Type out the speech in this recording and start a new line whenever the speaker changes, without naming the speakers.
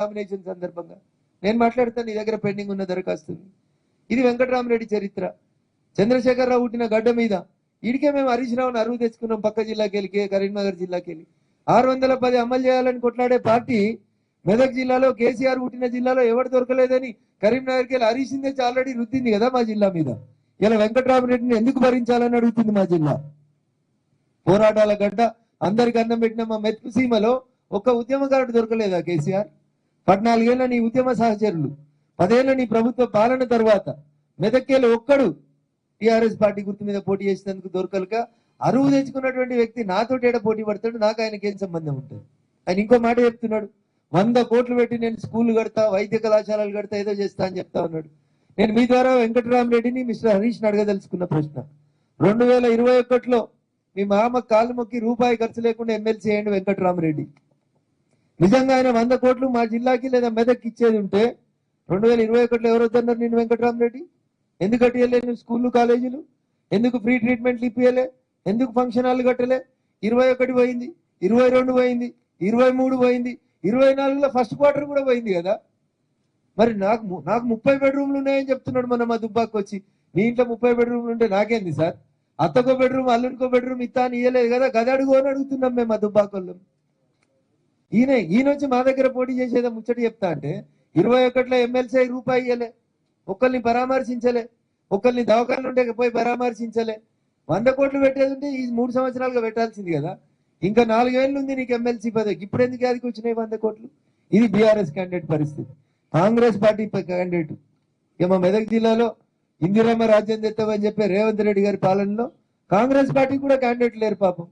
Nomination సందర్భంగా నేను మాట్లాడతాను. నీ దగ్గర పెండింగ్ ఉన్న దరఖాస్తుంది. ఇది వెంకటరామరెడ్డి చరిత్ర. చంద్రశేఖరరావు పుట్టిన గడ్డ మీద ఇడికే మేము హరీష్ రావుని అరువు తెచ్చుకున్నాం. పక్క జిల్లాకి వెళ్ళి కరీంనగర్ జిల్లాకి వెళ్ళి 610 అమలు చేయాలని కొట్లాడే పార్టీ మెదక్ జిల్లాలో కేసీఆర్ పుట్టిన జిల్లాలో ఎవరు దొరకలేదని కరీంనగర్కి వెళ్ళి హరీష్ తెచ్చి ఆల్రెడీ రుద్దింది కదా మా జిల్లా మీద. ఇలా వెంకటరామరెడ్డిని ఎందుకు భరించాలని అడుగుతుంది మా జిల్లా. పోరాటాల గడ్డ, అందరికి అన్నం పెట్టిన మా మెతుకు సీమలో ఒక్క ఉద్యమకారుడు దొరకలేదా కేసీఆర్? 14 ఏళ్ల నీ ఉద్యమ సహచరులు, 10 ఏళ్ల నీ ప్రభుత్వ పాలన తర్వాత మెదక్కేళ్ళు ఒక్కడు టీఆర్ఎస్ పార్టీ గుర్తు మీద పోటీ చేసినందుకు దొరకలుక అరువు తెచ్చుకున్నటువంటి వ్యక్తి నాతో ఏడ పోటీ పడతాడు? నాకు ఆయనకి ఏం సంబంధం ఉంటుంది? ఆయన ఇంకో మాట చెప్తున్నాడు, 100 కోట్లు పెట్టి నేను స్కూల్ కడతా, వైద్య కళాశాలలు కడతా, ఏదో చేస్తా అని చెప్తా ఉన్నాడు. నేను మీ ద్వారా వెంకటరామరెడ్డిని మిస్టర్ హరీష్ అడగదలుచుకున్న ప్రశ్న, 2021లో మీ మామ కాలు మొక్కి రూపాయి ఖర్చు లేకుండా ఎమ్మెల్సీ అయ్యండి వెంకటరామరెడ్డి. నిజంగా ఆయన 100 కోట్లు మా జిల్లాకి లేదా మెదక్కి ఇచ్చేది ఉంటే 2021లో ఎవరు వద్దన్నారు నేను వెంకటరామరెడ్డి? ఎందుకు కట్టియలే నువ్వు స్కూళ్ళు కాలేజీలు? ఎందుకు ఫ్రీ ట్రీట్మెంట్లు ఇప్పియలే? ఎందుకు ఫంక్షన్ హాల్ కట్టలే? 21 పోయింది, 22 పోయింది, 23 పోయింది, 24లో ఫస్ట్ క్వార్టర్ కూడా పోయింది కదా. మరి నాకు 30 బెడ్రూమ్లు ఉన్నాయని చెప్తున్నాడు మన మా దుబ్బాకి వచ్చి. మీ ఇంట్లో 30 బెడ్రూమ్లు ఉంటే నాకేంది సార్? అత్తకో బెడ్రూమ్, అల్లుడికో బెడ్రూమ్ ఇస్తా అని ఇయ్యలేదు కదా, గదడుగు అని అడుగుతున్నాం మేము మా దుబ్బాకోళ్ళు. ఈయన వచ్చి మా దగ్గర పోటీ చేసేదా ముచ్చట చెప్తా అంటే 21లో ఎమ్మెల్సీ రూపాయి ఇయ్యలే, ఒకరిని పరామర్శించలే, ఒకరిని దవాఖాన ఉంటే పోయి పరామర్శించలే. 100 కోట్లు పెట్టేది ఉంటే ఈ 3 సంవత్సరాలుగా పెట్టాల్సింది కదా. ఇంకా 4 ఏళ్ళు ఉంది నీకు ఎమ్మెల్సీ పదవికి, ఇప్పుడు ఎందుకు యాదికి వచ్చినాయి 100 కోట్లు? ఇది బీఆర్ఎస్ క్యాండిడేట్ పరిస్థితి. కాంగ్రెస్ పార్టీ క్యాండిడేట్ మా మెదక్ జిల్లాలో ఇందిరమ్మ రాజ్యం తెస్తామని చెప్పి రేవంత్ రెడ్డి గారి పాలనలో కాంగ్రెస్ పార్టీ కూడా క్యాండిడేట్ లేరు పాపం.